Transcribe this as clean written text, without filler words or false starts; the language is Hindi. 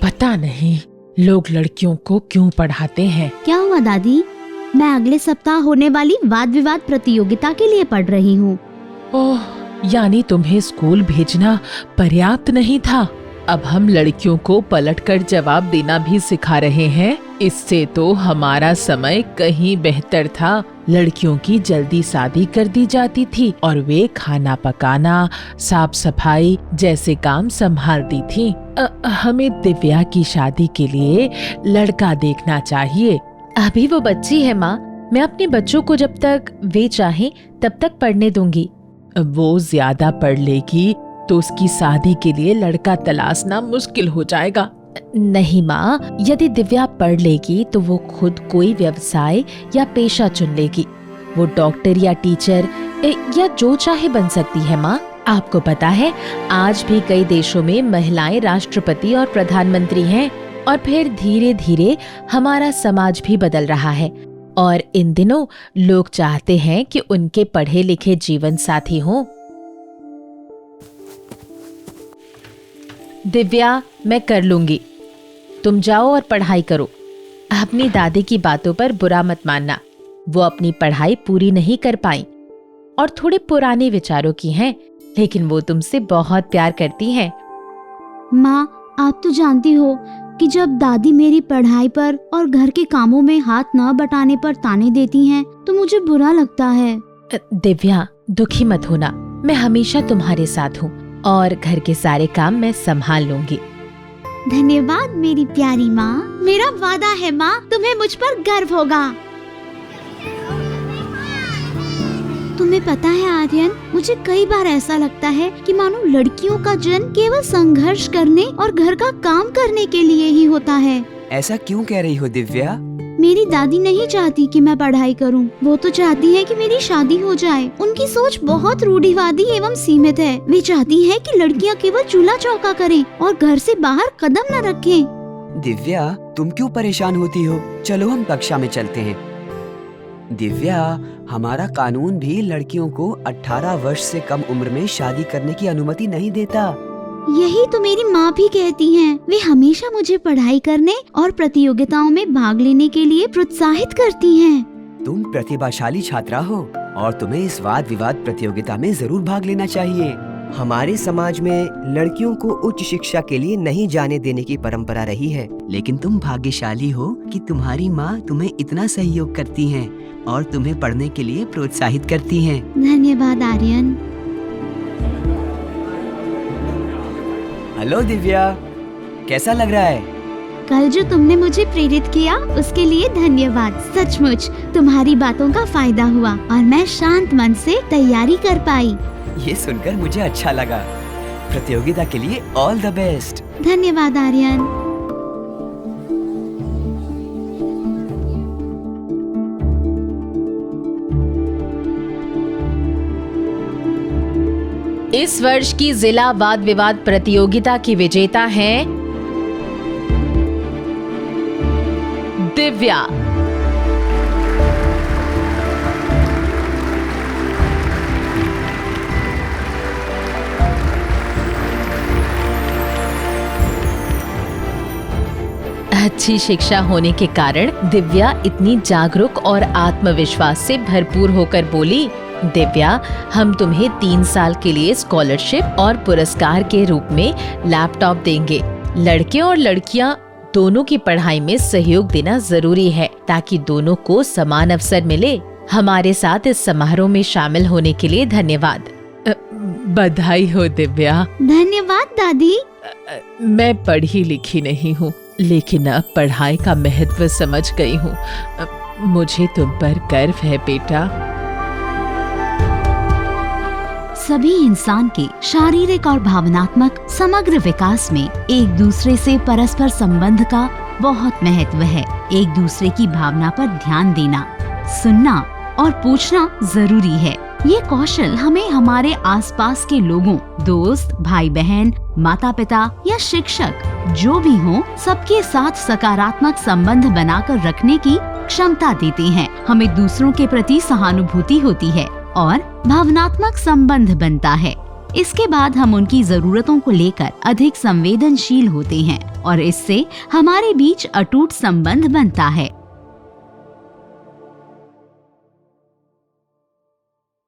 पता नहीं लोग लड़कियों को क्यों पढ़ाते हैं। क्या हुआ दादी? मैं अगले सप्ताह होने वाली वाद विवाद प्रतियोगिता के लिए पढ़ रही हूँ। ओह, यानी तुम्हें स्कूल भेजना पर्याप्त नहीं था। अब हम लड़कियों को पलटकर जवाब देना भी सिखा रहे हैं। इससे तो हमारा समय कहीं बेहतर था। लड़कियों की जल्दी शादी कर दी जाती थी और वे खाना पकाना, साफ सफाई जैसे काम संभालती थी। हमें दिव्या की शादी के लिए लड़का देखना चाहिए। अभी वो बच्ची है माँ, मैं अपने बच्चों को जब तक वे चाहें तब तक पढ़ने दूंगी। वो ज्यादा पढ़ लेगी तो उसकी शादी के लिए लड़का तलाशना मुश्किल हो जाएगा। नहीं माँ, यदि दिव्या पढ़ लेगी तो वो खुद कोई व्यवसाय या पेशा चुन लेगी। वो डॉक्टर या टीचर या जो चाहे बन सकती है माँ। आपको पता है, आज भी कई देशों में महिलाएं राष्ट्रपति और प्रधानमंत्री हैं। और फिर धीरे धीरे हमारा समाज भी बदल रहा है और इन दिनों लोग चाहते हैं कि उनके पढ़े लिखे जीवन साथी हों। दिव्या, मैं कर लूंगी, तुम जाओ और पढ़ाई करो। अपनी दादी की बातों पर बुरा मत मानना, वो अपनी पढ़ाई पूरी नहीं कर पाई और थोड़े पुराने विचारों की हैं, लेकिन वो तुमसे बहुत प्यार करती हैं। माँ, आप तो जानती हो कि जब दादी मेरी पढ़ाई पर और घर के कामों में हाथ न बटाने पर ताने देती हैं, तो मुझे बुरा लगता है। दिव्या, दुखी मत होना, मैं हमेशा तुम्हारे साथ हूँ और घर के सारे काम मैं संभाल लूंगी। धन्यवाद मेरी प्यारी माँ। मेरा वादा है माँ, तुम्हें मुझ पर गर्व होगा। तुम्हें पता है आर्यन, मुझे कई बार ऐसा लगता है कि मानो लड़कियों का जन्म केवल संघर्ष करने और घर का काम करने के लिए ही होता है। ऐसा क्यों कह रही हो दिव्या? मेरी दादी नहीं चाहती कि मैं पढ़ाई करूं। वो तो चाहती है कि मेरी शादी हो जाए। उनकी सोच बहुत रूढ़िवादी एवं सीमित है। वे चाहती है कि लड़कियां केवल चूल्हा चौका करें और घर से बाहर कदम न रखें। दिव्या, तुम क्यों परेशान होती हो? चलो हम कक्षा में चलते हैं। दिव्या, हमारा कानून भी लड़कियों को 18 वर्ष से कम उम्र में शादी करने की अनुमति नहीं देता। यही तो मेरी माँ भी कहती हैं। वे हमेशा मुझे पढ़ाई करने और प्रतियोगिताओं में भाग लेने के लिए प्रोत्साहित करती हैं। तुम प्रतिभाशाली छात्रा हो और तुम्हें इस वाद विवाद प्रतियोगिता में जरूर भाग लेना चाहिए। हमारे समाज में लड़कियों को उच्च शिक्षा के लिए नहीं जाने देने की परंपरा रही है, लेकिन तुम भाग्यशाली हो कि तुम्हारी माँ तुम्हें इतना सहयोग करती हैं और तुम्हें पढ़ने के लिए प्रोत्साहित करती हैं। धन्यवाद आर्यन। हेलो दिव्या, कैसा लग रहा है? कल जो तुमने मुझे प्रेरित किया उसके लिए धन्यवाद। सचमुच तुम्हारी बातों का फायदा हुआ और मैं शांत मन से तैयारी कर पाई। ये सुनकर मुझे अच्छा लगा। प्रतियोगिता के लिए ऑल द बेस्ट। धन्यवाद आर्यन। इस वर्ष की जिला वाद विवाद प्रतियोगिता की विजेता हैं दिव्या। अच्छी शिक्षा होने के कारण दिव्या इतनी जागरूक और आत्मविश्वास से भरपूर होकर बोली, दिव्या, हम तुम्हें 3 साल के लिए स्कॉलरशिप और पुरस्कार के रूप में लैपटॉप देंगे। लड़के और लड़कियां दोनों की पढ़ाई में सहयोग देना जरूरी है ताकि दोनों को समान अवसर मिले। हमारे साथ इस समारोह में शामिल होने के लिए धन्यवाद। बधाई हो दिव्या। धन्यवाद दादी। मैं पढ़ी लिखी नहीं हूँ, लेकिन अब पढ़ाई का महत्व समझ गई हूँ। मुझे तुम पर गर्व है बेटा। सभी इंसान के शारीरिक और भावनात्मक समग्र विकास में एक दूसरे से परस्पर संबंध का बहुत महत्व है। एक दूसरे की भावना पर ध्यान देना, सुनना और पूछना जरूरी है। ये कौशल हमें हमारे आसपास के लोगों, दोस्त, भाई बहन, माता पिता या शिक्षक जो भी हों, सबके साथ सकारात्मक संबंध बनाकर रखने की क्षमता देते हैं। हमें दूसरों के प्रति सहानुभूति होती है और भावनात्मक संबंध बनता है। इसके बाद हम उनकी जरूरतों को लेकर अधिक संवेदनशील होते हैं और इससे हमारे बीच अटूट संबंध बनता है।